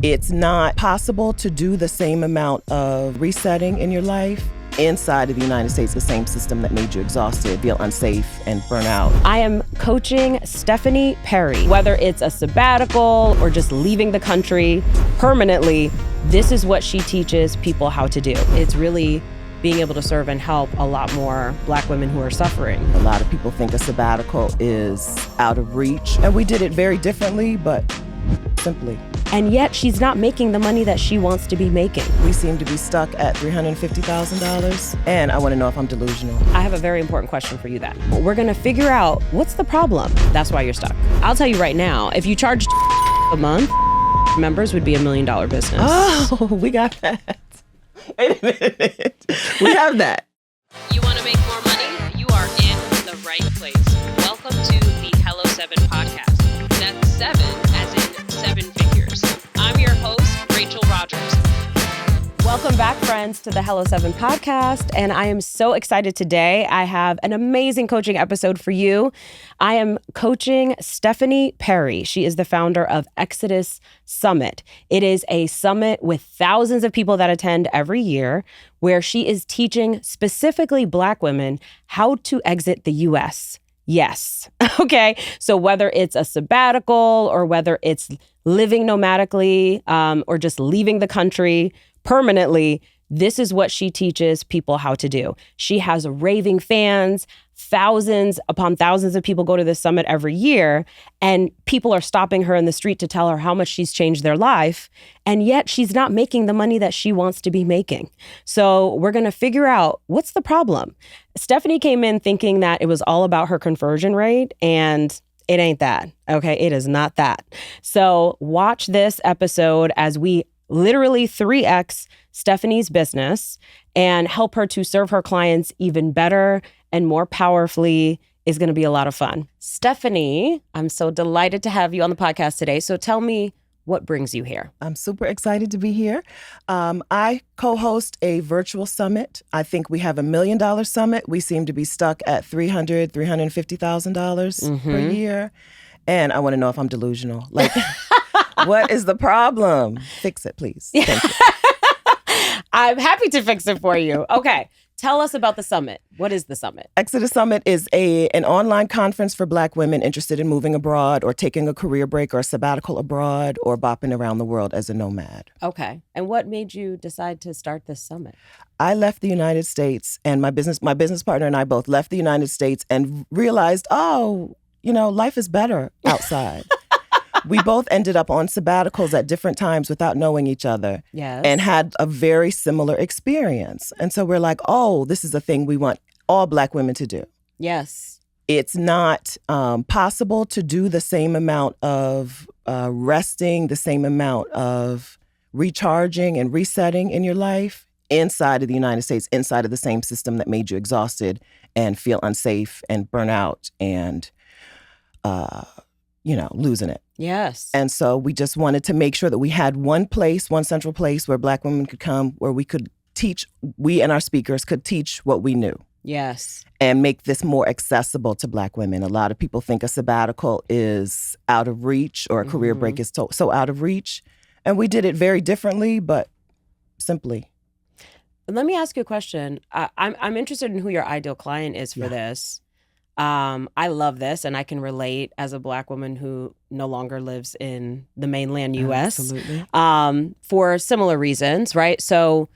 It's not possible to do the same amount of resetting in your life inside of the United States, the same system that made you exhausted, feel unsafe, and burn out. I am coaching Stephanie Perry. Whether it's a sabbatical or just leaving the country permanently, this is what she teaches people how to do. It's really being able to serve and help a lot more Black women who are suffering. A lot of people think a sabbatical is out of reach, and we did it very differently, but simply. And yet she's not making the money that she wants to be making. We seem to be stuck at $350,000, and I want to know if I'm delusional. I have a very important question for you then. We're gonna figure out what's the problem. That's why you're stuck. I'll tell you right now, if you charged a month, members would be $1 million business. Oh, we got that. Wait a minute. We have that. You want to make more money? You are in the right place. Welcome to the Hello 7 podcast. That's 7 as in 7 figures. I'm your host, Rachel Rodgers. Welcome back, friends, to the Hello 7 podcast. And I am so excited today. I have an amazing coaching episode for you. I am coaching Stephanie Perry. She is the founder of Exodus Summit. It is a summit with thousands of people that attend every year, where she is teaching specifically Black women how to exit the U.S. Yes. Okay. So whether it's a sabbatical or whether it's living nomadically or just leaving the country permanently, this is what she teaches people how to do. She has raving fans. Thousands upon thousands of people go to this summit every year, and people are stopping her in the street to tell her how much she's changed their life. And yet she's not making the money that she wants to be making. So we're going to figure out what's the problem. Stephanie came in thinking that it was all about her conversion rate, and it ain't that. Okay, it is not that. So watch this episode as we literally 3x Stephanie's business and help her to serve her clients even better and more powerfully. Is going to be a lot of fun. Stephanie, I'm so delighted to have you on the podcast today. So tell me, what brings you here? I'm super excited to be here. I co-host a virtual summit. I think we have $1 million summit. We seem to be stuck at $350,000 per year. And I want to know if I'm delusional. Like, what is the problem? Fix it, please. Thank you. I'm happy to fix it for you. Okay. Tell us about the summit. What is the summit? Exodus Summit is an online conference for Black women interested in moving abroad or taking a career break or a sabbatical abroad or bopping around the world as a nomad. Okay. And what made you decide to start this summit? I left the United States, and my business partner and I both left the United States and realized, life is better outside. We both ended up on sabbaticals at different times without knowing each other. Yes. And had a very similar experience. And so we're like, this is a thing we want all Black women to do. Yes. It's not possible to do the same amount of resting, the same amount of recharging and resetting in your life inside of the United States, inside of the same system that made you exhausted and feel unsafe and burn out and losing it. Yes. And so we just wanted to make sure that we had one central place where Black women could come, where we could teach, we and our speakers could teach what we knew. Yes. And make this more accessible to Black women. A lot of people think a sabbatical is out of reach or a career break is so out of reach. And we did it very differently, but simply. Let me ask you a question. I'm interested in who your ideal client is for this. I love this, and I can relate as a Black woman who no longer lives in the mainland U.S. Absolutely. For similar reasons, right? So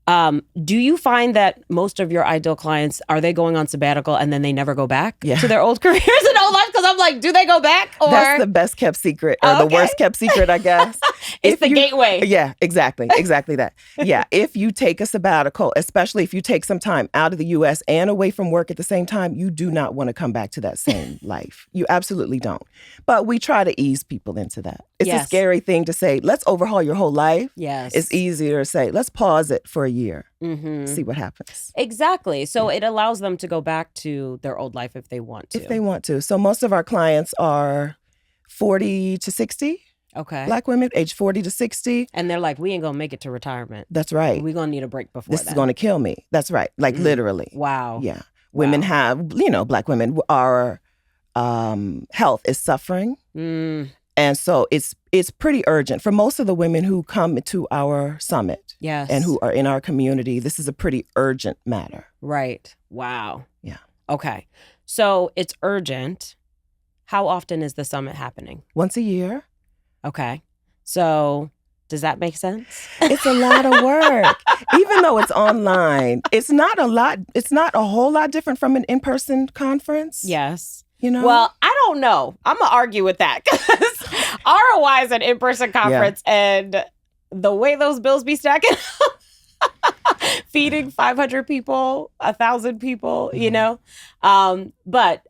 do you find that most of your ideal clients, are they going on sabbatical and then they never go back to their old careers and old life? Because I'm like, do they go back? Or that's the best kept secret, or the worst kept secret, I guess. It's the gateway. Yeah, exactly that. Yeah, if you take a sabbatical, especially if you take some time out of the U.S. and away from work at the same time, you do not want to come back to that same life. You absolutely don't. But we try to ease people into that. It's a scary thing to say, let's overhaul your whole life. Yes. It's easier to say, let's pause it for a year, see what happens. Exactly. So it allows them to go back to their old life if they want to. If they want to. So most of our clients are 40 to 60. Okay. Black women, age 40 to 60. And they're like, we ain't gonna make it to retirement. That's right. We're gonna need a break before This is gonna kill me. That's right. Like literally. Wow. Yeah. Women have, Black women, our health is suffering. And so it's pretty urgent for most of the women who come to our summit. Yes. And who are in our community. This is a pretty urgent matter. Right. Wow. Yeah. Okay. So it's urgent. How often is the summit happening? Once a year. Okay. So does that make sense? It's a lot of work. Even though it's online, it's not a whole lot different from an in-person conference. Yes. You know? Well, I don't know. I'm going to argue with that because ROI is an in-person conference and the way those bills be stacking feeding 500 people, 1,000 people, you know? But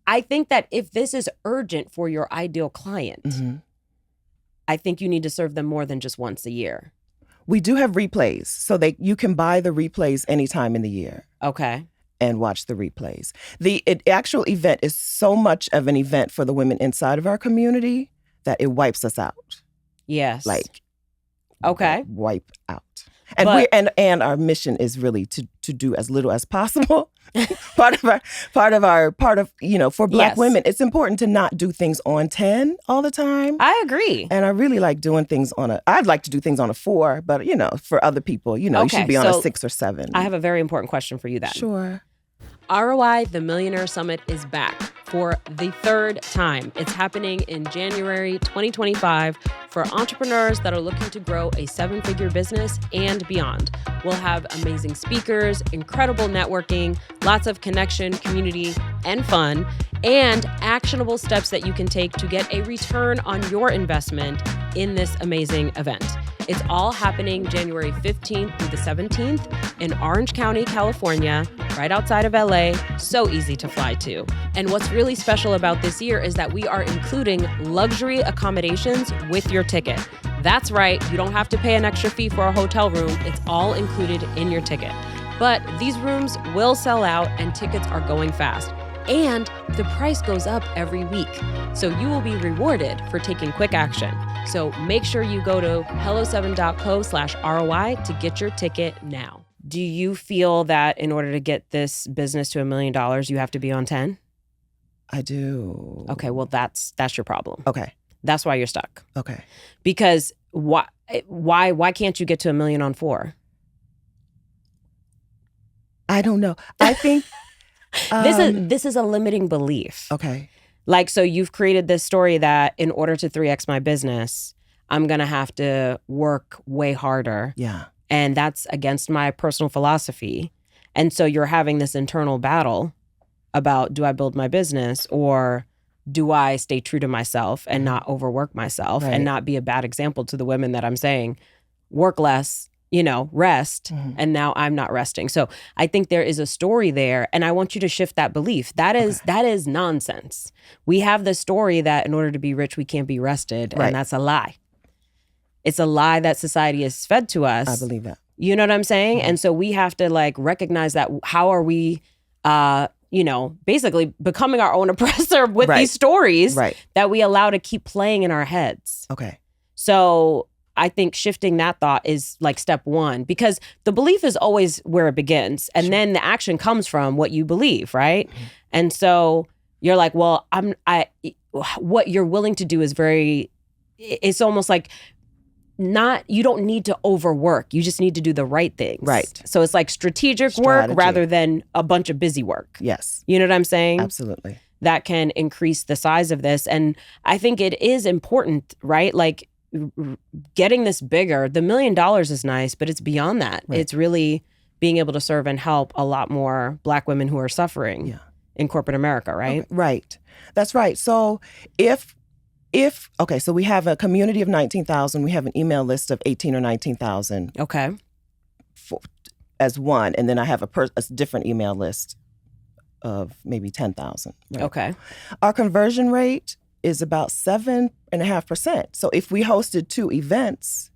I think that if this is urgent for your ideal client, I think you need to serve them more than just once a year. We do have replays, so you can buy the replays anytime in the year. Okay. And watch the replays. The actual event is so much of an event for the women inside of our community that it wipes us out. Yes. Like, okay. Wipe out. And and our mission is really to do as little as possible. part of for Black women, it's important to not do things on 10 all the time. I agree. And I really like doing things I'd like to do things on a 4, but for other people, you should be on a 6 or 7. I have a very important question for you then. Sure. ROI The Millionaire Summit is back for the 3rd time. It's happening in January 2025 for entrepreneurs that are looking to grow a 7-figure business and beyond. We'll have amazing speakers, incredible networking, lots of connection, community, and fun, and actionable steps that you can take to get a return on your investment in this amazing event. It's all happening January 15th through the 17th in Orange County, California, right outside of LA. So easy to fly to. And what's really special about this year is that we are including luxury accommodations with your ticket. That's right, you don't have to pay an extra fee for a hotel room. It's all included in your ticket. But these rooms will sell out and tickets are going fast. And the price goes up every week. So you will be rewarded for taking quick action. So make sure you go to hello7.co/ROI to get your ticket now. Do you feel that in order to get this business to $1 million, you have to be on 10? I do. Okay, well, that's your problem. Okay. That's why you're stuck. Okay. Because why can't you get to $1 million on 4? I don't know. I think this is a limiting belief. Okay. Like, so you've created this story that in order to 3x my business, I'm going to have to work way harder. Yeah. And that's against my personal philosophy. And so you're having this internal battle about, do I build my business or do I stay true to myself and not overwork myself and not be a bad example to the women that I'm saying, work less, rest, and now I'm not resting. So I think there is a story there, and I want you to shift that belief. That is nonsense. We have the story that in order to be rich, we can't be rested, and that's a lie. It's a lie that society has fed to us. I believe that. You know what I'm saying? And so we have to recognize that. How are we, basically becoming our own oppressor with these stories that we allow to keep playing in our heads. Okay. So I think shifting that thought is step 1, because the belief is always where it begins. And then the action comes from what you believe, right? Mm-hmm. And so you're like, well, what you're willing to do is it's almost like you don't need to overwork. You just need to do the right things. Right. So it's like strategic work rather than a bunch of busy work. Yes. You know what I'm saying? Absolutely. That can increase the size of this. And I think it is important, right? Getting this bigger, the $1 million is nice, but it's beyond that. Right. It's really being able to serve and help a lot more Black women who are suffering in corporate America, right? Okay. Right. That's right. So so we have a community of 19,000. We have an email list of 18 or 19,000. Okay. As one. And then I have a different email list of maybe 10,000. Right? Okay. Our conversion rate is about 7.5%. So if we hosted 2 events,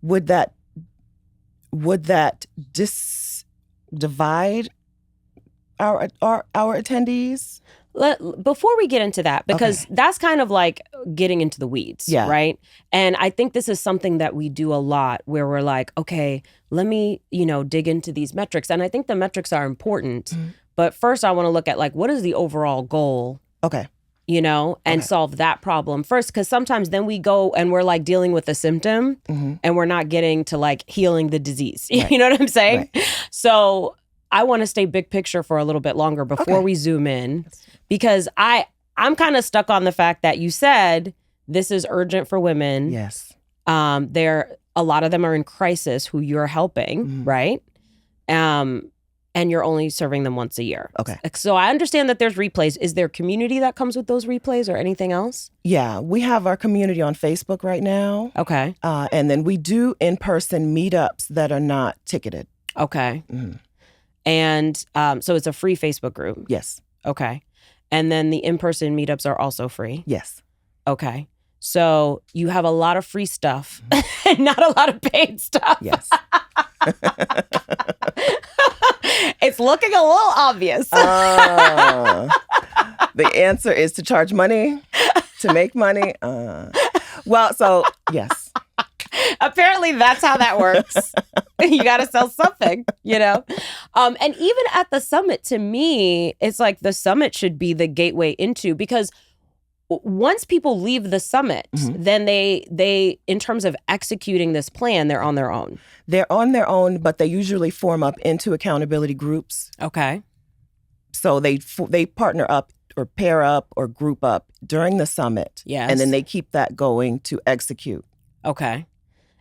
would that divide our attendees? Before we get into that, because that's kind of like getting into the weeds, right? And I think this is something that we do a lot where we're like, okay, let me, dig into these metrics. And I think the metrics are important. Mm-hmm. But first I want to look at what is the overall goal you know, and solve that problem first. Because sometimes then we go and we're like dealing with the symptom and we're not getting to like healing the disease. Right. You know what I'm saying? Right. So I want to stay big picture for a little bit longer before we zoom in, because I'm kind of stuck on the fact that you said this is urgent for women. Yes. A lot of them are in crisis who you're helping, right? And you're only serving them once a year. Okay. So I understand that there's replays. Is there community that comes with those replays or anything else? Yeah, we have our community on Facebook right now. Okay. And then we do in-person meetups that are not ticketed. Okay. And so it's a free Facebook group. Yes. Okay. And then the in-person meetups are also free. Yes. Okay. So you have a lot of free stuff and not a lot of paid stuff. Yes. It's looking a little obvious. The answer is to charge money, to make money. Well, so yes. Apparently that's how that works. You got to sell something, you know? And even at the summit, to me, it's like the summit should be the gateway into, because once people leave the summit, then they in terms of executing this plan, they're on their own. They're on their own, but they usually form up into accountability groups. Okay. So they partner up or pair up or group up during the summit. Yes. And then they keep that going to execute. Okay.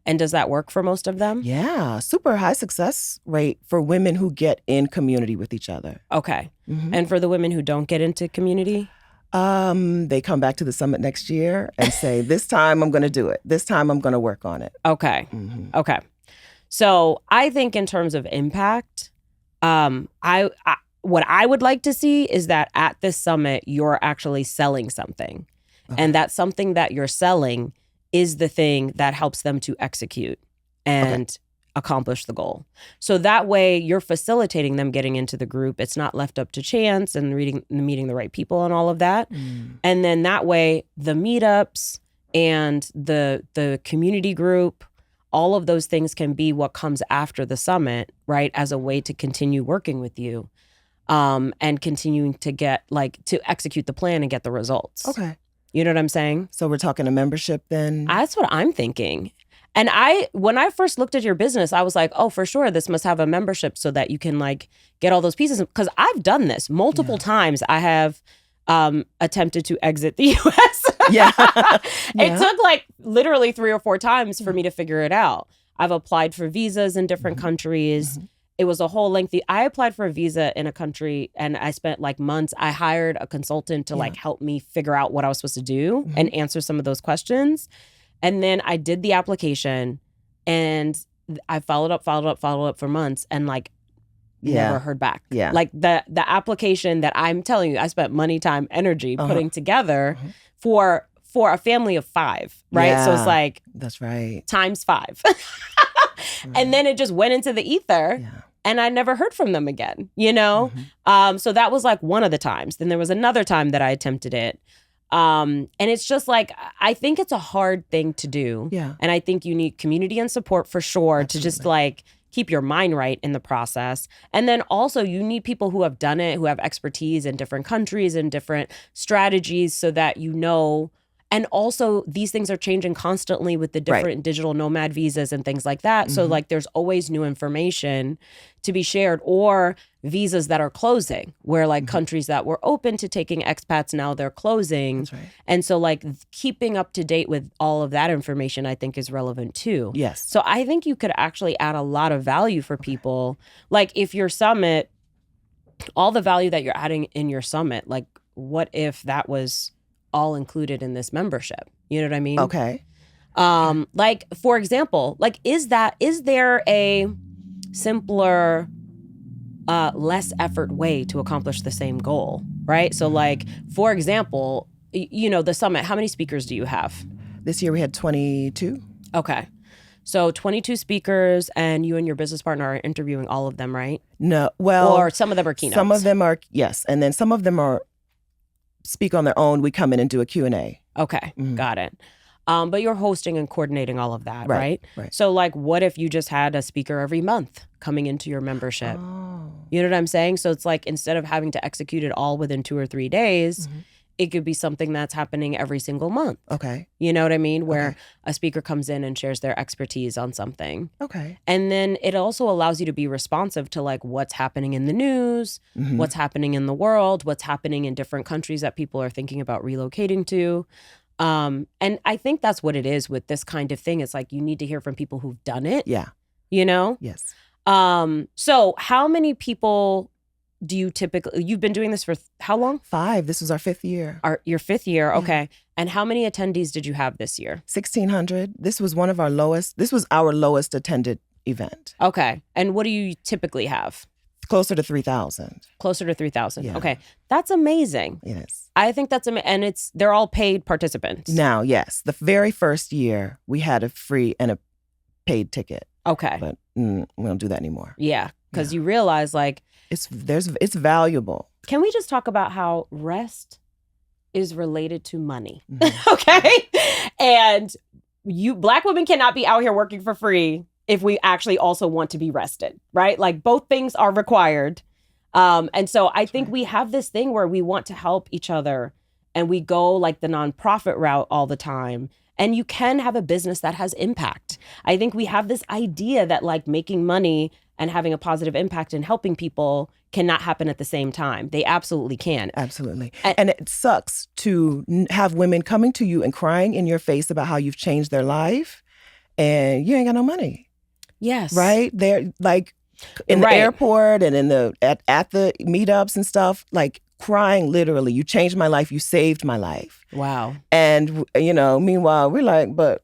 And does that work for most of them? Yeah, super high success rate for women who get in community with each other. Okay. And for the women who don't get into community? They come back to the summit next year and say, this time I'm going to do it. This time I'm going to work on it. Okay. Okay. So I think in terms of impact, what I would like to see is that at this summit, you're actually selling something. And that something that you're selling is the thing that helps them to execute and accomplish the goal. So that way you're facilitating them getting into the group. It's not left up to chance and meeting the right people and all of that. And then that way the meetups and the community group, all of those things can be what comes after the summit, right? As a way to continue working with you and continuing to get to execute the plan and get the results. Okay. You know what I'm saying? So we're talking a membership then? That's what I'm thinking. And when I first looked at your business, I was like, oh, for sure, this must have a membership so that you can get all those pieces. Because I've done this multiple times. I have attempted to exit the U.S. It took literally 3 or 4 times for me to figure it out. I've applied for visas in different countries. It was a whole I applied for a visa in a country and I spent months. I hired a consultant to help me figure out what I was supposed to do and answer some of those questions. And then I did the application and I followed up for months and never heard back. Yeah. The application that I'm telling you, I spent money, time, energy putting together for a family of 5, right? Yeah, so it's that's right. Times 5. And then it just went into the ether and I never heard from them again, you know? So that was one of the times. Then there was another time that I attempted it. And it's just I think it's a hard thing to do. Yeah. And I think you need community and support for sure. Absolutely. To just keep your mind right in the process. And then also you need people who have done it, who have expertise in different countries and different strategies so that you know. And also these things are changing constantly with the different digital nomad visas and things like that. So there's always new information to be shared, or visas that are closing where countries that were open to taking expats, now they're closing. That's right. And so keeping up to date with all of that information I think is relevant too. Yes. So I think you could actually add a lot of value for people. If your summit, all the value that you're adding in your summit, what if that was all included in this membership? You know what I mean? Okay. For example, is there a simpler, less effort way to accomplish the same goal, right? So for example, the summit, how many speakers do you have? This year we had 22. Okay. So 22 speakers and you and your business partner are interviewing all of them, right? No, well. Or some of them are keynotes. Some of them are, yes. And then some of them are speak on their own. We come in and do a Q&A. Okay, got it. But you're hosting and coordinating all of that, right? Right. So what if you just had a speaker every month coming into your membership? You know what I'm saying? So it's instead of having to execute it all within 2 or 3 days, It could be something that's happening every single month. Okay. You know what I mean? Where a speaker comes in and shares their expertise on something. Okay. And then it also allows you to be responsive to like what's happening in the news, what's happening in the world, what's happening in different countries that people are thinking about relocating to. And I think that's what it is with this kind of thing. It's like you need to hear from people who've done it. Yeah. You know? Yes. So how many people do you typically, you've been doing this for how long? 5. This was our 5th year. Your 5th year. Okay. And how many attendees did you have this year? 1,600. This was our lowest attended event. Okay. And what do you typically have? Closer to 3,000. Closer to 3,000. Yeah. Okay. That's amazing. Yes. I think that's amazing. And they're all paid participants. Now, yes. The very first year, we had a free and a paid ticket. Okay. But we don't do that anymore. Yeah. Because you realize like, it's valuable. Can we just talk about how rest is related to money? Okay. And Black women cannot be out here working for free if we actually also want to be rested, right? Like both things are required. And so I think we have this thing where we want to help each other and we go like the nonprofit route all the time. And you can have a business that has impact. I think we have this idea that like making money and having a positive impact and helping people cannot happen at the same time. They absolutely can. Absolutely. And it sucks to have women coming to you and crying in your face about how you've changed their life and you ain't got no money. Yes. Right? They're like in the airport and at the meetups and stuff, like crying literally. You changed my life. You saved my life. Wow. And, meanwhile, we're like, but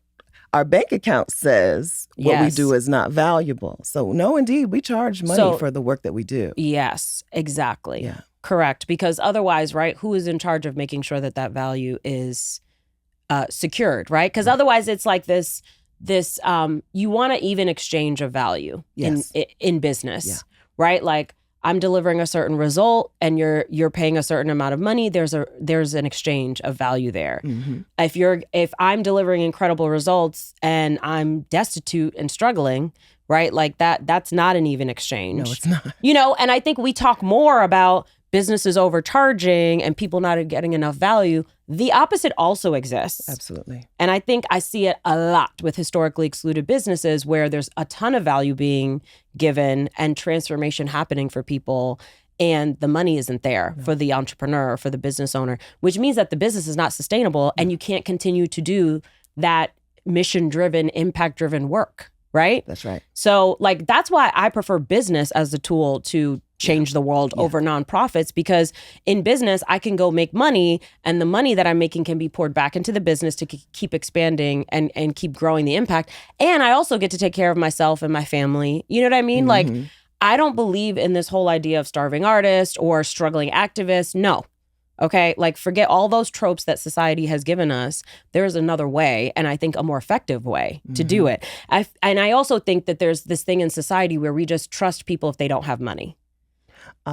our bank account says what we do is not valuable. So no, indeed, we charge money for the work that we do. Yes, exactly. Yeah. Correct. Because otherwise, right, who is in charge of making sure that value is secured, right? Because otherwise it's like this you want to even exchange of value in business, right? Like I'm delivering a certain result and you're paying a certain amount of money. There's an exchange of value there. If I'm delivering incredible results and I'm destitute and struggling, right? Like that's not an even exchange. No, it's not. And I think we talk more about businesses overcharging and people not getting enough value. The opposite also exists. Absolutely. And I think I see it a lot with historically excluded businesses where there's a ton of value being given and transformation happening for people. And the money isn't there for the entrepreneur, for the business owner, which means that the business is not sustainable and you can't continue to do that mission-driven, impact-driven work, right? That's right. So like that's why I prefer business as a tool to change the world over nonprofits, because in business, I can go make money and the money that I'm making can be poured back into the business to keep expanding and keep growing the impact. And I also get to take care of myself and my family. You know what I mean? Like, I don't believe in this whole idea of starving artists or struggling activists. No. Okay. Like forget all those tropes that society has given us. There is another way, and I think a more effective way to do it. And I also think that there's this thing in society where we just trust people if they don't have money. You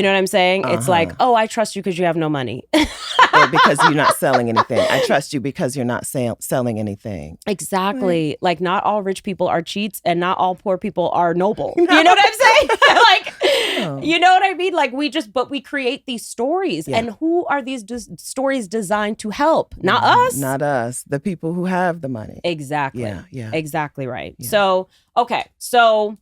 know what I'm saying? It's like, oh, I trust you because you have no money. Or because you're not selling anything. I trust you because you're not selling anything. Exactly. Like not all rich people are cheats and not all poor people are noble. No. You know what I'm saying? You know what I mean? Like we create these stories. Yeah. And who are these stories designed to help? Not us. Not us. The people who have the money. Exactly. Yeah. Exactly right. Yeah. So, okay. So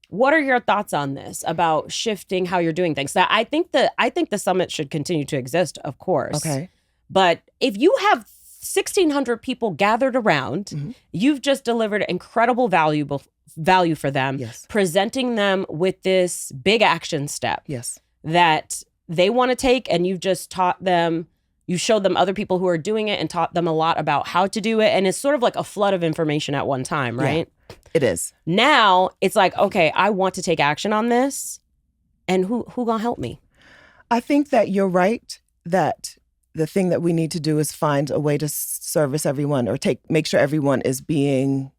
what are your thoughts on this about shifting how you're doing things? Now, I think the summit should continue to exist, of course. Okay. But if you have 1,600 people gathered around, you've just delivered incredible value for them, presenting them with this big action step that they want to take, and you've just taught them. You showed them other people who are doing it and taught them a lot about how to do it. And it's sort of like a flood of information at one time, right? Yeah, it is. Now it's like, okay, I want to take action on this. And who gonna help me? I think that you're right, that the thing that we need to do is find a way to service everyone or make sure everyone is being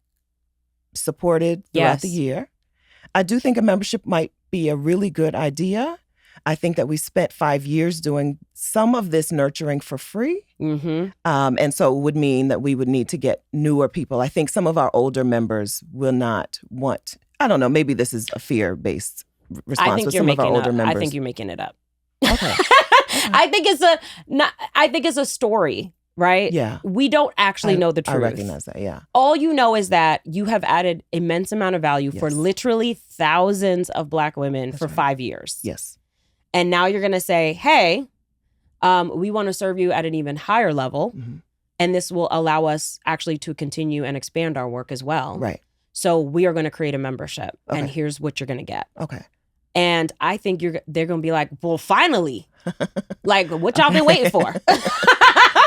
supported throughout the year. I do think a membership might be a really good idea. I think that we spent 5 years doing some of this nurturing for free. And so it would mean that we would need to get newer people. I think some of our older members will not want, I don't know, maybe this is a fear-based response with some of our older members. I think you're making it up. Okay. I think it's a story, right? Yeah. We don't actually know the truth. I recognize that, yeah. All you know is that you have added immense amount of value for literally thousands of Black women for 5 years. Yes. And now you're going to say, hey, we want to serve you at an even higher level. Mm-hmm. And this will allow us actually to continue and expand our work as well. Right. So we are going to create a membership. And here's what you're going to get. Okay. And I think they're going to be like, well, finally, like what y'all been waiting for?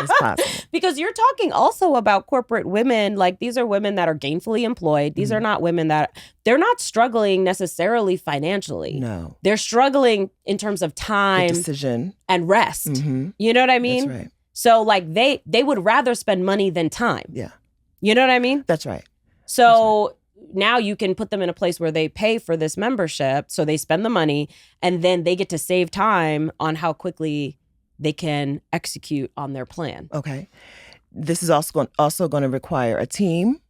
It's possible. Because you're talking also about corporate women. Like these are women that are gainfully employed. These are not women they're not struggling necessarily financially. No. They're struggling in terms of time, decision, and rest. Mm-hmm. You know what I mean? That's right. So like they would rather spend money than time. Yeah. You know what I mean? That's right. So now you can put them in a place where they pay for this membership. So they spend the money and then they get to save time on how quickly they can execute on their plan. Okay. This is also going to require a team.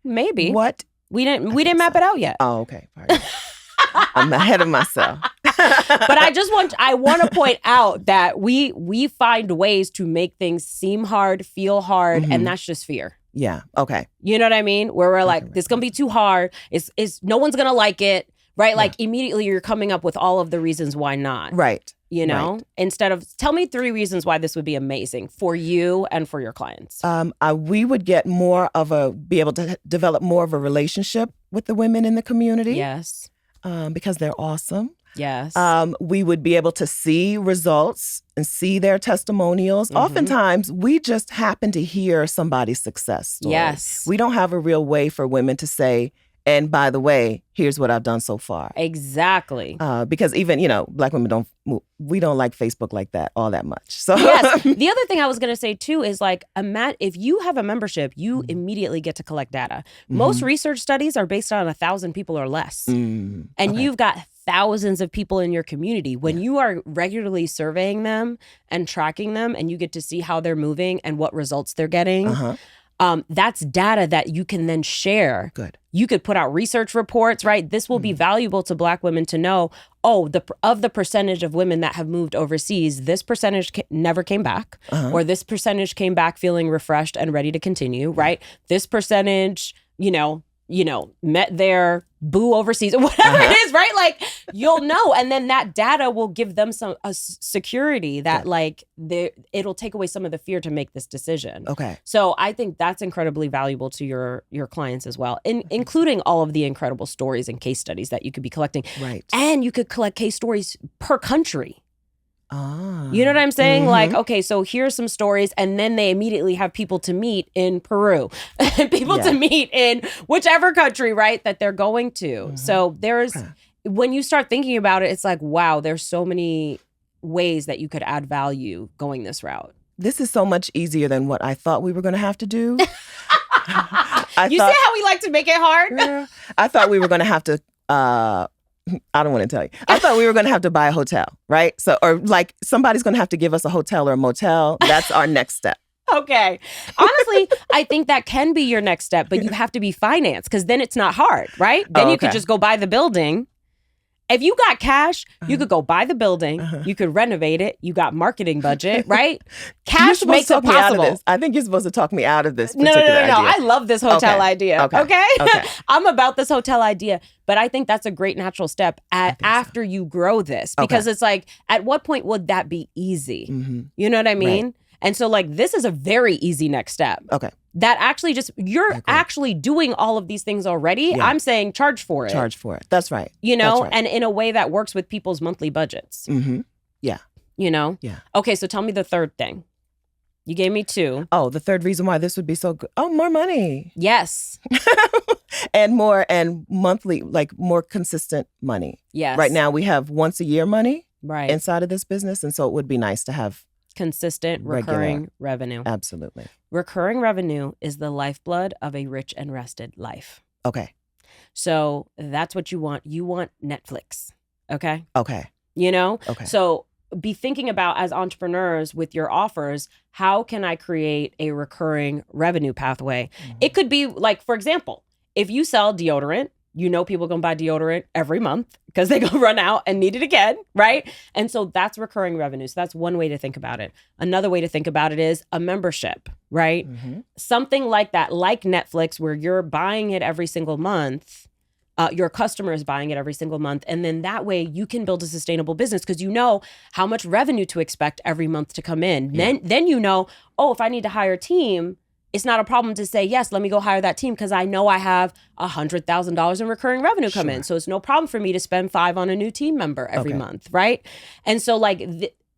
Maybe. What? We didn't map it out yet. Oh, okay. Pardon. I'm ahead of myself. But I want to point out that we find ways to make things seem hard, feel hard, and that's just fear. Yeah. Okay. You know what I mean? Where we're like, this is going to be too hard. It's no one's going to like it, right? Like immediately you're coming up with all of the reasons why not. Right. You know, instead of tell me 3 reasons why this would be amazing for you and for your clients. We would be able to develop more of a relationship with the women in the community. Yes. Because they're awesome. Yes. We would be able to see results and see their testimonials. Oftentimes, we just happen to hear somebody's success story. Yes. We don't have a real way for women to say, and by the way, here's what I've done so far. Exactly. Because even, Black women don't like Facebook like that all that much. So yes. The other thing I was going to say too is like, if you have a membership, you immediately get to collect data. Most research studies are based on 1,000 people or less. And you've got thousands of people in your community. When you are regularly surveying them and tracking them and you get to see how they're moving and what results they're getting, that's data that you can then share. Good. You could put out research reports, right? This will be valuable to Black women to know, of the percentage of women that have moved overseas, this percentage never came back, or this percentage came back feeling refreshed and ready to continue, right? This percentage, met their boo overseas or whatever it is, right? Like you'll know. And then that data will give them some security that it'll take away some of the fear to make this decision. Okay. So I think that's incredibly valuable to your clients as well, including all of the incredible stories and case studies that you could be collecting. Right. And you could collect case stories per country. Ah. You know what I'm saying? Like, okay, so here's some stories, and then they immediately have people to meet in Peru, people to meet in whichever country, right, that they're going to. So when you start thinking about it, it's like, wow, there's so many ways that you could add value going this route. This is so much easier than what I thought we were going to have to do. See how we like to make it hard? I thought we were going to have to I don't want to tell you. I thought we were going to have to buy a hotel, right? So, or like somebody's going to have to give us a hotel or a motel. That's our next step. Okay. Honestly, I think that can be your next step, but you have to be financed because then it's not hard, right? Then you could just go buy the building. If you got cash, you could go buy the building. You could renovate it. You got marketing budget, right? Cash makes it possible. I think you're supposed to talk me out of this No. idea. I love this hotel idea. Okay? Okay. I'm about this hotel idea. But I think that's a great natural step after you grow this. Because it's like, at what point would that be easy? You know what I mean? Right. And so like, this is a very easy next step. Okay. That actually you're actually doing all of these things already. Yeah. I'm saying charge for it. Charge for it. That's right. And in a way that works with people's monthly budgets. Yeah. Yeah. Okay, so tell me the third thing. You gave me 2. Oh, the third reason why this would be so good. Oh, more money. Yes. and monthly, like more consistent money. Yes. Right now we have once a year money right inside of this business. And so it would be nice to have consistent recurring revenue. Absolutely. Recurring revenue is the lifeblood of a rich and rested life. Okay. So that's what you want. You want Netflix. Okay. Okay. Okay. So be thinking about, as entrepreneurs with your offers, how can I create a recurring revenue pathway? It could be like, for example, if you sell deodorant, you know people gonna buy deodorant every month because they gonna run out and need it again, right? And so that's recurring revenue. So that's one way to think about it. Another way to think about it is a membership, right? Something like that, like Netflix, where you're buying it every single month. Your customer is buying it every single month. And then that way you can build a sustainable business because you know how much revenue to expect every month to come in. Then you know, oh, if I need to hire a team, it's not a problem to say, yes, let me go hire that team because I know I have $100,000 in recurring revenue come in. So it's no problem for me to spend $5 on a new team member every month, right? And so like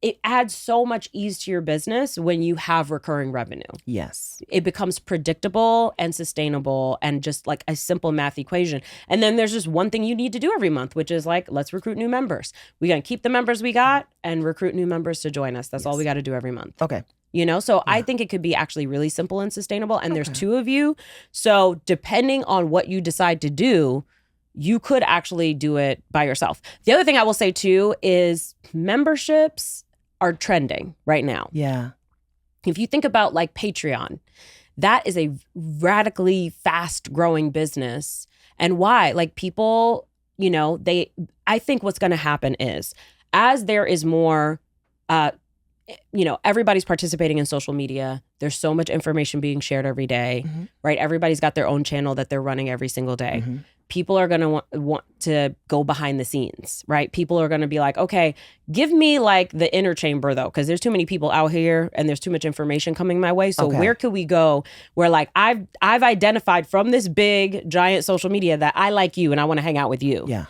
it adds so much ease to your business when you have recurring revenue. Yes. It becomes predictable and sustainable and just like a simple math equation. And then there's just one thing you need to do every month, which is like, let's recruit new members. We're going to keep the members we got and recruit new members to join us. That's all we got to do every month. Okay. You know, so I think it could be actually really simple and sustainable. And there's 2 of you. So depending on what you decide to do, you could actually do it by yourself. The other thing I will say too is memberships are trending right now. Yeah. If you think about like Patreon, that is a radically fast growing business. And why? Like people, you know, I think what's going to happen is as there is more, you know, everybody's participating in social media. There's so much information being shared every day, right? Everybody's got their own channel that they're running every single day. People are going to want to go behind the scenes, right? People are going to be like, okay, give me like the inner chamber though, because there's too many people out here and there's too much information coming my way. So where could we go where like I've identified from this big giant social media that I like you and I want to hang out with you. Yeah.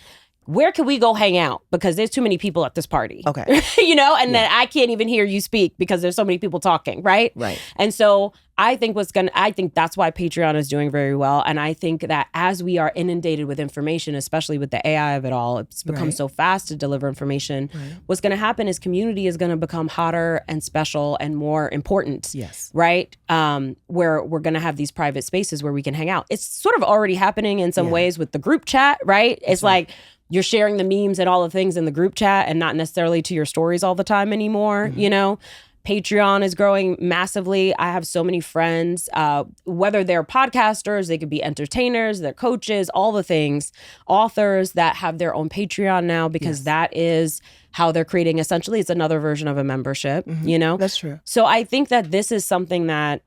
Where can we go hang out? Because there's too many people at this party. Okay. You know, and then I can't even hear you speak because there's so many people talking, right? Right. And so I think that's why Patreon is doing very well. And I think that as we are inundated with information, especially with the AI of it all, it's become so fast to deliver information. What's going to happen is community is going to become hotter and special and more important. Yes. Right? Where we're going to have these private spaces where we can hang out. It's sort of already happening in some ways with the group chat, right? It's like, you're sharing the memes and all the things in the group chat and not necessarily to your stories all the time anymore, you know? Patreon is growing massively. I have so many friends, whether they're podcasters, they could be entertainers, they're coaches, all the things, authors that have their own Patreon now because that is how they're creating, essentially, it's another version of a membership, you know? That's true. So I think that this is something that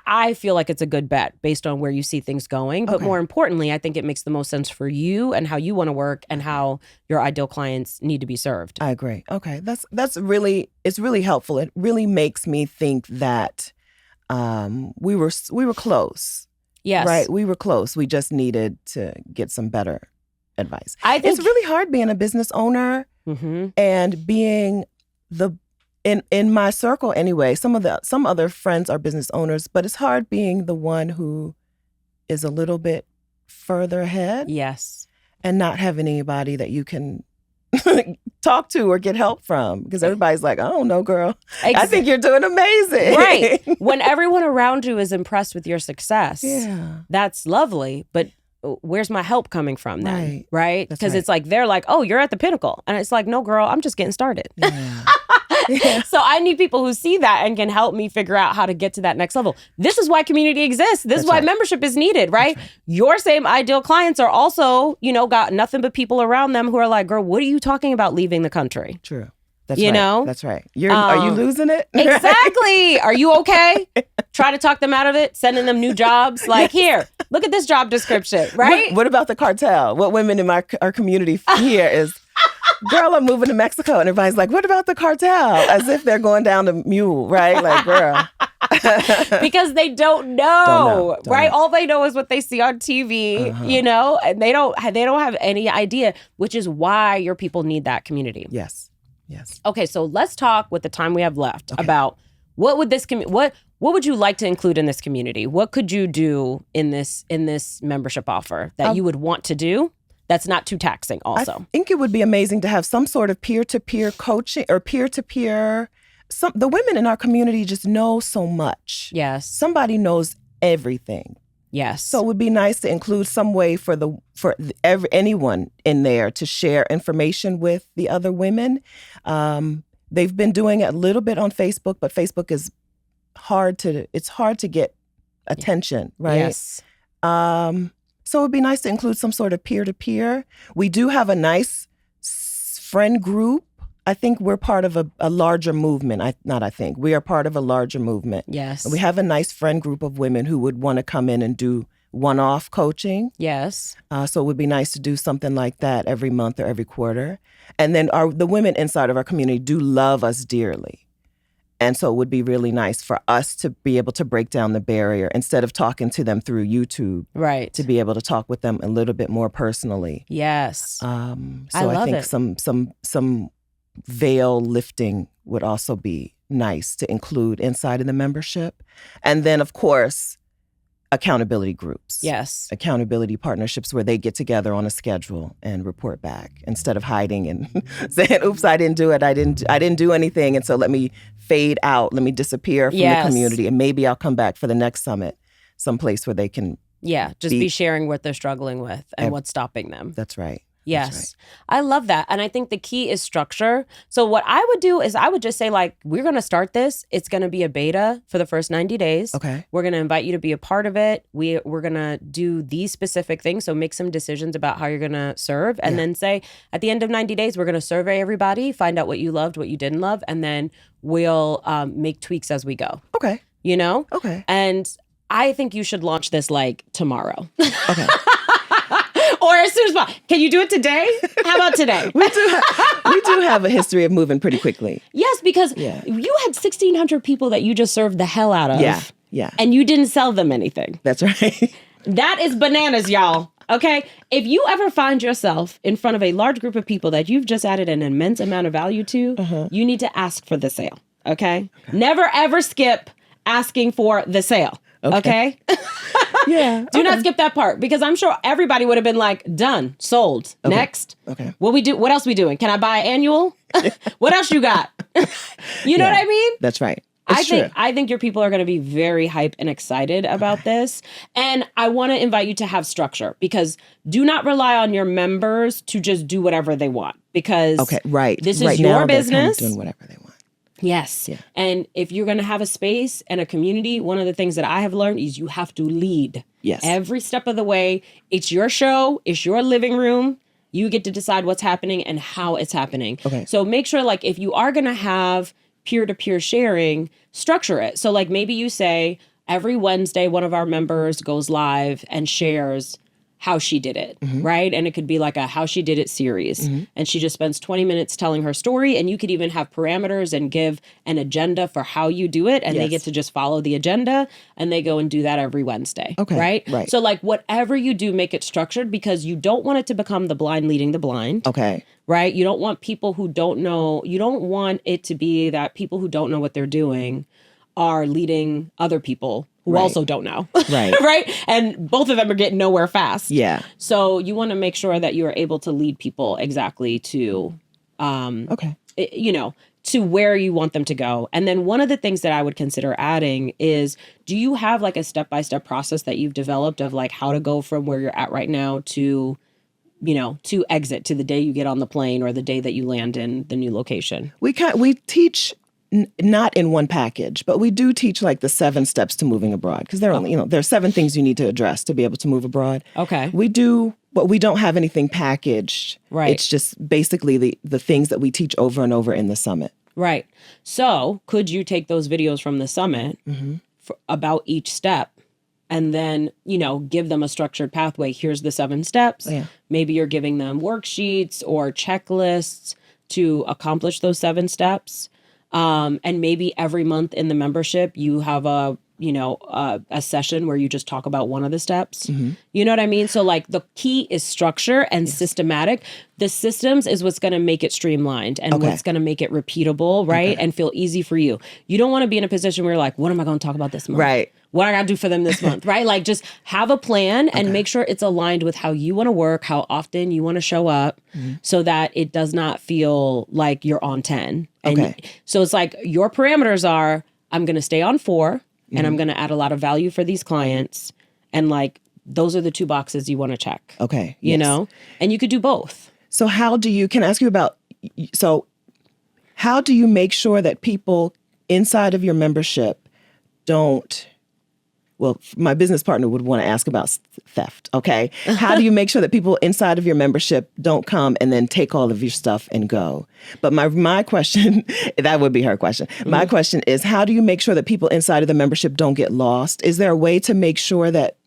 I feel like it's a good bet based on where you see things going. But more importantly, I think it makes the most sense for you and how you want to work and how your ideal clients need to be served. I agree. Okay. It's really helpful. It really makes me think that we were close. Yes. Right? We were close. We just needed to get some better advice. I think it's really hard being a business owner and being in my circle anyway, some other friends are business owners, but it's hard being the one who is a little bit further ahead. Yes. And not having anybody that you can talk to or get help from because everybody's like, I don't know, girl. I think you're doing amazing. Right. When everyone around you is impressed with your success, that's lovely, but where's my help coming from then? Right? Because it's like, they're like, oh, you're at the pinnacle. And it's like, no, girl, I'm just getting started. So I need people who see that and can help me figure out how to get to that next level. This is why community exists. This is why membership is needed, right? Your same ideal clients are also, you know, got nothing but people around them who are like, girl, what are you talking about leaving the country? True. That's you know? That's right. Are you losing it? Exactly. Are you okay? Try to talk them out of it, sending them new jobs. Like, here, look at this job description, right? What about the cartel? What women in our community here is, girl, I'm moving to Mexico. And everybody's like, what about the cartel? As if they're going down the mule, right? Like, girl. Because they don't know, right? All they know is what they see on TV, you know? And they don't have any idea, which is why your people need that community. Yes. Yes. Okay, so let's talk with the time we have left about what would this what would you like to include in this community? What could you do in this membership offer that you would want to do that's not too taxing also? I think it would be amazing to have some sort of peer-to-peer coaching or peer-to-peer. The women in our community just know so much. Yes. Somebody knows everything. Yes. So it would be nice to include some way for anyone in there to share information with the other women. They've been doing it a little bit on Facebook, but Facebook is hard to get attention, right? Yes. So it'd be nice to include some sort of peer-to-peer. We do have a nice friend group. I think we're part of a larger movement. We are part of a larger movement. Yes. And we have a nice friend group of women who would want to come in and do one-off coaching. Yes. So it would be nice to do something like that every month or every quarter. And then the women inside of our community do love us dearly. And so it would be really nice for us to be able to break down the barrier instead of talking to them through YouTube. Right. To be able to talk with them a little bit more personally. Yes. So I love think it. some veil lifting would also be nice to include inside of the membership. And then, of course, accountability groups. Yes. Accountability partnerships where they get together on a schedule and report back instead of hiding and saying, oops, I didn't do it. I didn't do anything. And so let me fade out. Let me disappear from the community. And maybe I'll come back for the next summit, someplace where they can just be sharing what they're struggling with and what's stopping them. That's right. Yes. Right. I love that. And I think the key is structure. So what I would do is I would just say, like, we're going to start this. It's going to be a beta for the first 90 days. Okay. We're going to invite you to be a part of it. We're going to do these specific things. So make some decisions about how you're going to serve. And then say, at the end of 90 days, we're going to survey everybody, find out what you loved, what you didn't love. And then we'll make tweaks as we go. Okay. You know? Okay. And I think you should launch this like tomorrow. Okay. Or as soon as possible. Can you do it today? How about today? We do have a history of moving pretty quickly. Yes, because you had 1,600 people that you just served the hell out of. Yeah. And you didn't sell them anything. That's right. That is bananas, y'all. Okay? If you ever find yourself in front of a large group of people that you've just added an immense amount of value to, you need to ask for the sale. Okay? Never, ever skip asking for the sale. Okay? Yeah. Do not skip that part, because I'm sure everybody would have been like, done, sold, next. Okay. What else we doing? Can I buy annual? What else you got? You know what I mean? That's right. I think your people are going to be very hype and excited about this. And I want to invite you to have structure, because do not rely on your members to just do whatever they want, because this is your business. Doing whatever they want. Yes. Yeah. And if you're going to have a space and a community, one of the things that I have learned is you have to lead. Yes. Every step of the way. It's your show. It's your living room. You get to decide what's happening and how it's happening. Okay. So make sure, like, if you are going to have peer-to-peer sharing, structure it. So, like, maybe you say every Wednesday, one of our members goes live and shares how she did it, right? And it could be like a how she did it series. And she just spends 20 minutes telling her story. And you could even have parameters and give an agenda for how you do it. And they get to just follow the agenda, and they go and do that every Wednesday. Okay. Right? So, like, whatever you do, make it structured, because you don't want it to become the blind leading the blind. Okay. Right? You don't want people who don't know. You don't want it to be that people who don't know what they're doing are leading other people who also don't know. Right. Right? And both of them are getting nowhere fast. Yeah. So you want to make sure that you are able to lead people exactly to, to where you want them to go. And then one of the things that I would consider adding is, do you have like a step-by-step process that you've developed of like how to go from where you're at right now to, to exit, to the day you get on the plane or the day that you land in the new location? We teach not in one package, but we do teach like the 7 steps to moving abroad, because there are only, there are 7 things you need to address to be able to move abroad. Okay. We do, but we don't have anything packaged. Right. It's just basically the things that we teach over and over in the summit. Right. So could you take those videos from the summit about each step, and then, give them a structured pathway? Here's the 7 steps. Yeah. Maybe you're giving them worksheets or checklists to accomplish those 7 steps. And maybe every month in the membership, you have a session where you just talk about one of the steps. You know what I mean? So like the key is structure and systematic. The systems is what's going to make it streamlined and what's going to make it repeatable, right? And feel easy for you. You don't want to be in a position where you're like, what am I going to talk about this month? Right. What I got to do for them this month, right? Like, just have a plan and make sure it's aligned with how you want to work, how often you want to show up, so that it does not feel like you're on 10. And so it's like your parameters are, I'm going to stay on 4 and I'm going to add a lot of value for these clients. And like, those are the 2 boxes you want to check. Okay. You know? And you could do both. So can I ask you about, how do you make sure that people inside of your membership don't well, my business partner would want to ask about theft. Okay. How do you make sure that people inside of your membership don't come and then take all of your stuff and go? But my question, that would be her question. My question is, how do you make sure that people inside of the membership don't get lost? Is there a way to make sure that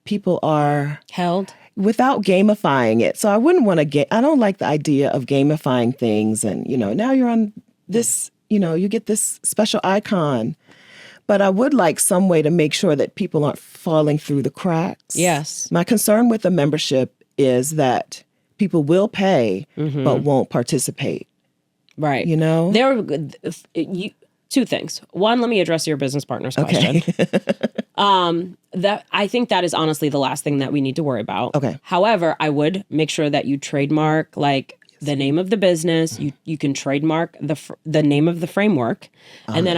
people are held without gamifying it? So I wouldn't want to I don't like the idea of gamifying things. And, now you're on this, you get this special icon. But I would like some way to make sure that people aren't falling through the cracks. Yes. My concern with the membership is that people will pay, but won't participate. Right. There are two things. One, let me address your business partner's question. That I think that is honestly the last thing that we need to worry about. Okay. However, I would make sure that you trademark the name of the business. You can trademark the name of the framework, and then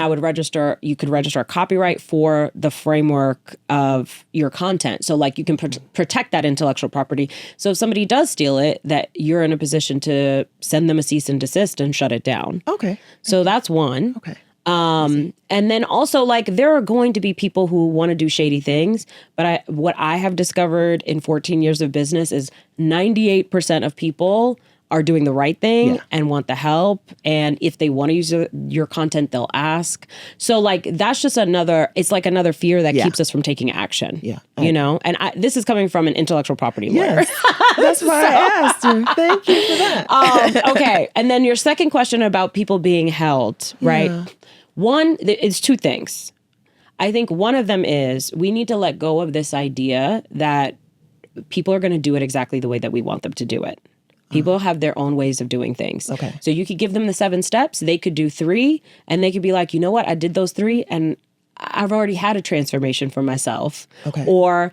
you could register a copyright for the framework of your content. So you can protect that intellectual property. So if somebody does steal it, that you're in a position to send them a cease and desist and shut it down. Okay. So that's one. Okay. And then also there are going to be people who want to do shady things, but what I have discovered in 14 years of business is 98% of people are doing the right thing and want the help. And if they want to use your content, they'll ask. So that's just another fear that keeps us from taking action. Yeah. And this is coming from an intellectual property lawyer. Yes. That's why I asked you. Thank you for that. Okay. And then your second question about people being held, right? Yeah. One, it's two things. I think one of them is we need to let go of this idea that people are going to do it exactly the way that we want them to do it. People have their own ways of doing things. Okay. So you could give them the 7 steps. They could do 3, and they could be like, you know what? I did those 3, and I've already had a transformation for myself. Okay. Or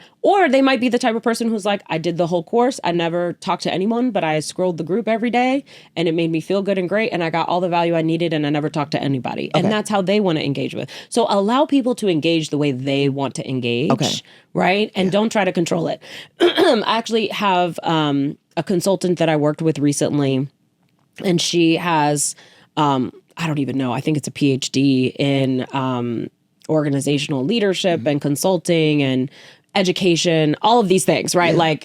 they might be the type of person who's like, I did the whole course. I never talked to anyone, but I scrolled the group every day, and it made me feel good and great, and I got all the value I needed, and I never talked to anybody. Okay. And that's how they want to engage with. So allow people to engage the way they want to engage, right? And don't try to control it. I actually have a consultant that I worked with recently, and she has, I don't even know, I think it's a PhD in organizational leadership and consulting and education, all of these things, right? Yeah.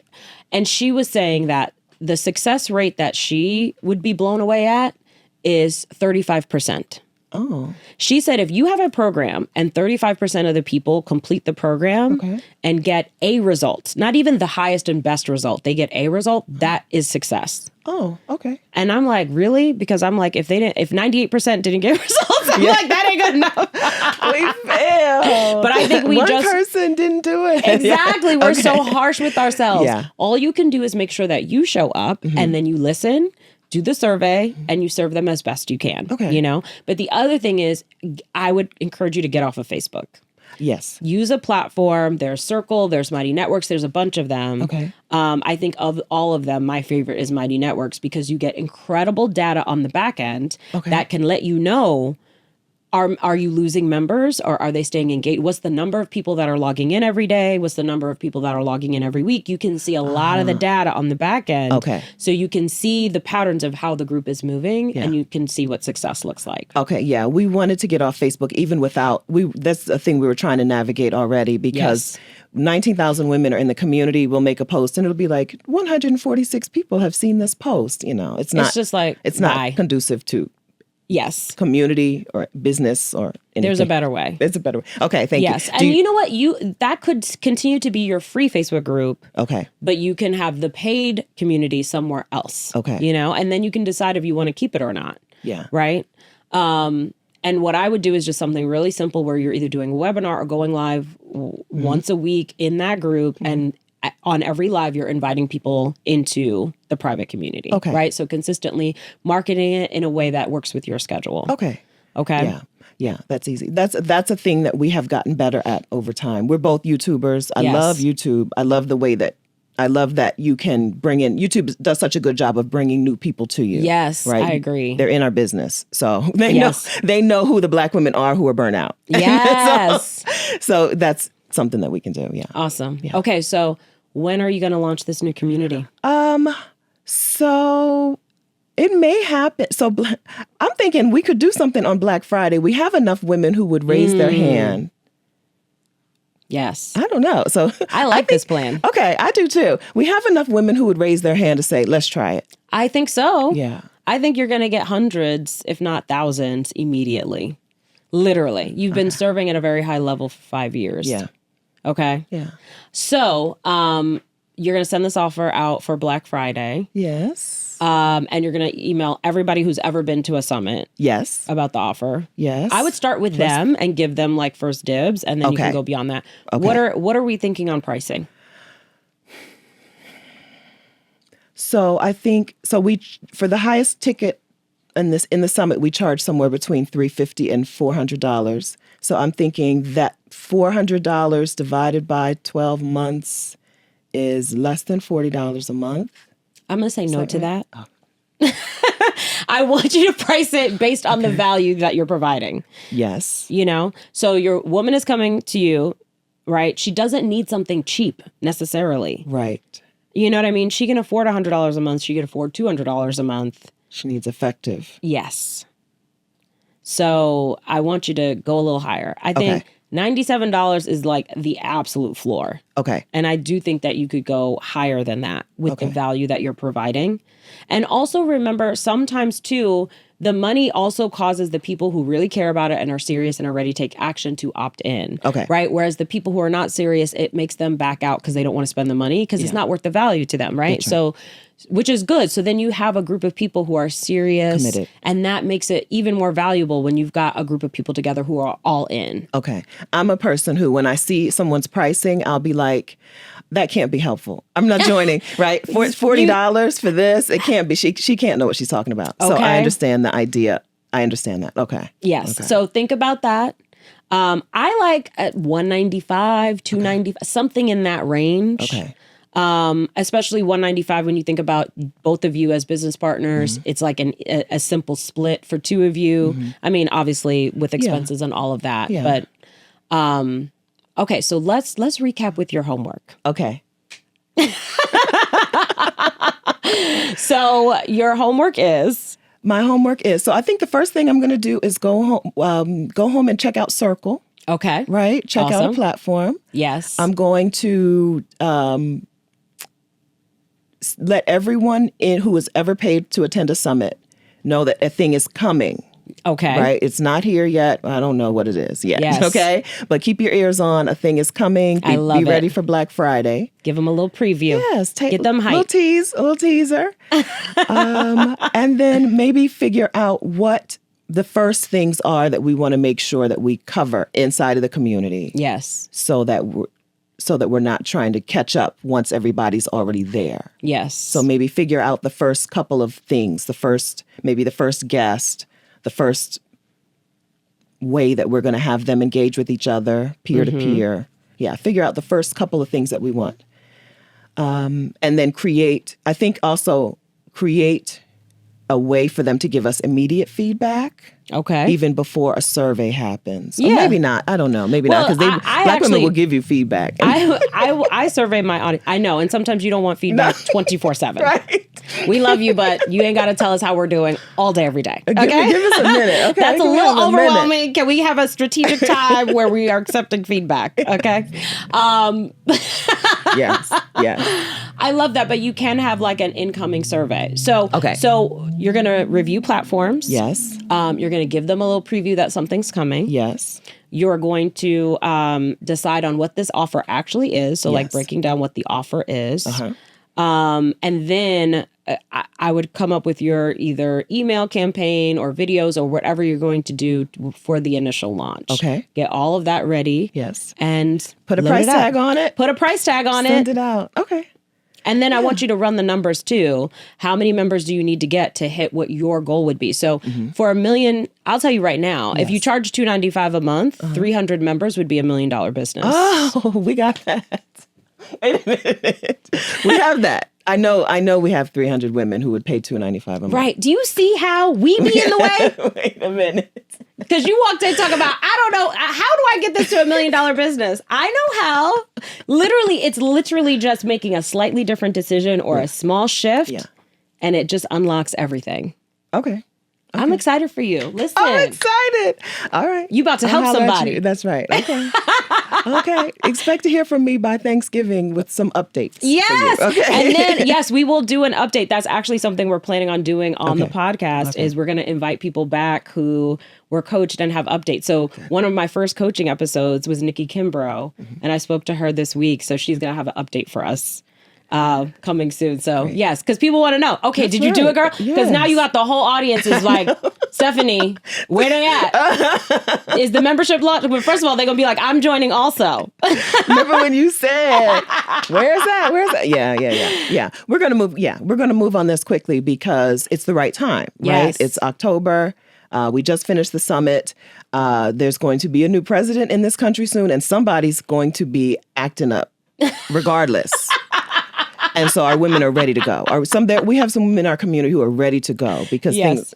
And she was saying that the success rate that she would be blown away at is 35%. Oh. She said if you have a program and 35% of the people complete the program and get a result, not even the highest and best result, they get a result, that is success. Oh, okay. And I'm like, really? Because I'm like, if 98% didn't get results, I'm like, that ain't good enough. We failed. But I think one person didn't do it. Exactly. We're so harsh with ourselves. Yeah. All you can do is make sure that you show up and then you listen, do the survey, and you serve them as best you can. Okay. But the other thing is, I would encourage you to get off of Facebook. Yes. Use a platform. There's Circle, there's Mighty Networks, there's a bunch of them. Okay. I think of all of them, my favorite is Mighty Networks because you get incredible data on the back end that can let you know, are you losing members or are they staying engaged? What's the number of people that are logging in every day? What's the number of people that are logging in every week? You can see a lot of the data on the back end. Okay. So you can see the patterns of how the group is moving and you can see what success looks like. Okay, yeah. We wanted to get off Facebook even without, that's a thing we were trying to navigate already because 19,000 women are in the community. We'll make a post and it'll be like 146 people have seen this post. It's not, it's just like, it's not conducive to community or business or anything. There's a better way. There's a better way. Okay, thank you. Yes. And you know what? That could continue to be your free Facebook group. Okay. But you can have the paid community somewhere else. Okay. And then you can decide if you want to keep it or not. Yeah. Right? And what I would do is just something really simple where you're either doing a webinar or going live once a week in that group and on every live, you're inviting people into the private community, right? So consistently marketing it in a way that works with your schedule. Okay. Yeah, that's easy. That's a thing that we have gotten better at over time. We're both YouTubers. I love YouTube. I love that you can bring in, YouTube does such a good job of bringing new people to you. Yes, right? I agree. They're in our business. So they know who the Black women are who are burnt out. Yes. so that's something that we can do. Yeah. Awesome. Yeah. Okay. So when are you going to launch this new community? So it may happen. So I'm thinking we could do something on Black Friday. We have enough women who would raise their hand. Yes. I don't know. So I like this plan. Okay, I do too. We have enough women who would raise their hand to say, let's try it. I think so. Yeah. I think you're going to get hundreds, if not thousands, immediately. Literally. You've been serving at a very high level for 5 years. Yeah. Okay? Yeah. So, you're going to send this offer out for Black Friday. Yes. And you're going to email everybody who's ever been to a summit Yes. about the offer. Yes. I would start with them and give them like first dibs, and then you can Okay. go beyond that. Okay. What are we thinking on pricing? So I think for the highest ticket in the summit, we charge somewhere between $350 and $400. So I'm thinking that $400 divided by 12 months is less than $40 a month. I'm going to say no to that. Oh. I want you to price it based on the value that you're providing. Yes. You know? So your woman is coming to you, right? She doesn't need something cheap necessarily. Right. You know what I mean? She can afford $100 a month. She can afford $200 a month. She needs effective. Yes. So I want you to go a little higher. I think $97 is like the absolute floor. Okay. And I do think that you could go higher than that with the value that you're providing. And also remember, sometimes too, the money also causes the people who really care about it and are serious and are ready to take action to opt in. Okay. Right? Whereas the people who are not serious, it makes them back out because they don't want to spend the money because it's not worth the value to them, right? So, which is good. So then you have a group of people who are serious. Committed. And that makes it even more valuable when you've got a group of people together who are all in. Okay. I'm a person who, when I see someone's pricing, I'll be like, that can't be helpful. I'm not joining, right? $40 for this. It can't be. She can't know what she's talking about. So I understand the idea. I understand that. Okay. Yes. Okay. So think about that. I like at $195, $295, something in that range. Okay. Especially $195 when you think about both of you as business partners. It's like a simple split for two of you. I mean, obviously with expenses and all of that. Yeah. But okay, so let's recap with your homework. Okay. So your homework is? My homework is, so I think the first thing I'm going to do is go home and check out Circle. Okay. Right? Check out a platform. Yes. I'm going to let everyone in who has ever paid to attend a summit know that a thing is coming. Okay. Right? It's not here yet. I don't know what it is yet. Yes. Okay? But keep your ears on. A thing is coming. I love Be ready it. for Black Friday. Give them a little preview. Yes. Get them hyped. A little teaser. And then maybe figure out what the first things are that we want to make sure that we cover inside of the community. Yes. So that we're not trying to catch up once everybody's already there. Yes. So maybe figure out the first couple of things, the first guest, the first way that we're going to have them engage with each other, peer to peer. Yeah, figure out the first couple of things that we want. And then create a way for them to give us immediate feedback. Okay. Even before a survey happens. Or Yeah. maybe not. I don't know. Maybe not. Because Black women will give you feedback. I survey my audience. I know. And sometimes you don't want feedback 24/7. Right. We love you, but you ain't got to tell us how we're doing all day, every day. Okay. Give us a minute. Okay. That's a Give little us a minute. overwhelming. Can we have a strategic time where we are accepting feedback? Okay. Yes. I love that, but you can have like an incoming survey. So you're going to review platforms. Yes. You're going to give them a little preview that something's coming. Yes. You're going to decide on what this offer actually is. So like breaking down what the offer is. And then I would come up with your either email campaign or videos or whatever you're going to do for the initial launch. Okay. Get all of that ready. Yes. And Put a price tag on it. Put a price tag on Send it out. Okay. And then I want you to run the numbers too. How many members do you need to get to hit what your goal would be? So for 1 million, I'll tell you right now, if you charge $295 a month, 300 members would be $1 million business. Oh, we got that. Wait a minute. We have that. I know we have 300 women who would pay $295 a month. Right. Do you see how we be in the way? Wait a minute. Because you walked in talking about, I don't know, how do I get this to $1 million business? I know how. It's literally just making a slightly different decision or a small shift. Yeah. And it just unlocks everything. Okay. I'm excited for you. Listen. I'm excited. All right. You about to help I'll holler at somebody. you. That's right. Okay. Okay. Expect to hear from me by Thanksgiving with some updates. Yes. For you. Okay. And then, yes, we will do an update. That's actually something we're planning on doing on the podcast is we're going to invite people back who were coached and have updates. So one of my first coaching episodes was Nikki Kimbrough, and I spoke to her this week. So she's going to have an update for us. Coming soon. So yes, because people want to know, okay, did you do it, girl? Because now you got the whole audience is like, Stephanie, where they at? Is the membership launch? Well, first of all, they're going to be like, I'm joining also. Remember when you said, where's that? Yeah. We're going to move. Yeah. We're going to move on this quickly because it's the right time, right? Yes. It's October. We just finished the summit. There's going to be a new president in this country soon, and somebody's going to be acting up regardless. And so our women are ready to go. We have some women in our community who are ready to go because things,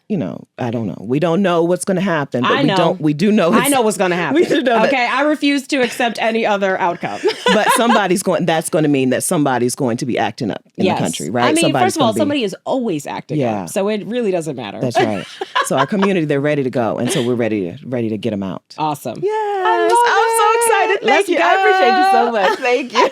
I don't know. We don't know what's going to happen, but we do know. I know what's going to happen. We do know okay, I refuse to accept any other outcome. But that's going to mean that somebody's going to be acting up in the country, right? I mean, first of all, somebody is always acting up, so it really doesn't matter. That's right. So our community, they're ready to go, and so we're ready to get them out. Awesome. Yes, I'm so excited. Thank you. I appreciate you so much. Thank you.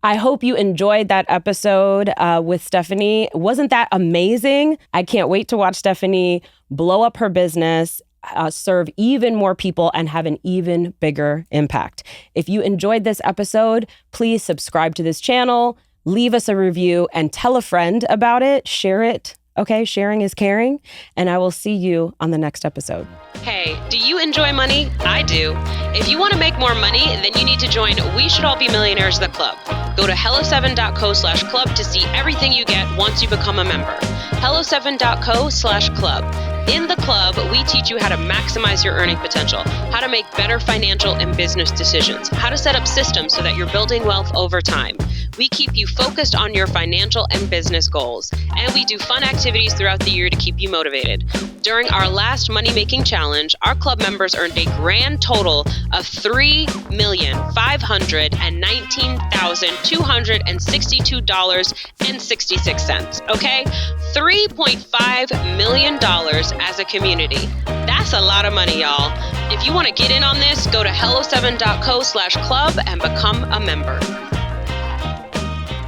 I hope you enjoyed that episode with Stephanie. Wasn't that amazing? I can't wait to watch Stephanie blow up her business, serve even more people, and have an even bigger impact. If you enjoyed this episode, please subscribe to this channel, leave us a review, and tell a friend about it. Share it. Okay, sharing is caring. And I will see you on the next episode. Hey, do you enjoy money? I do. If you want to make more money, then you need to join We Should All Be Millionaires, the club. Go to hello7.co/club to see everything you get once you become a member. hello7.co/club. In the club, we teach you how to maximize your earning potential, how to make better financial and business decisions, how to set up systems so that you're building wealth over time. We keep you focused on your financial and business goals, and we do fun activities throughout the year to keep you motivated. During our last money-making challenge, our club members earned a grand total of $3,519,262.66. Okay? $3.5 million as a community. That's a lot of money, y'all. If you want to get in on this, go to hello7.co/club and become a member.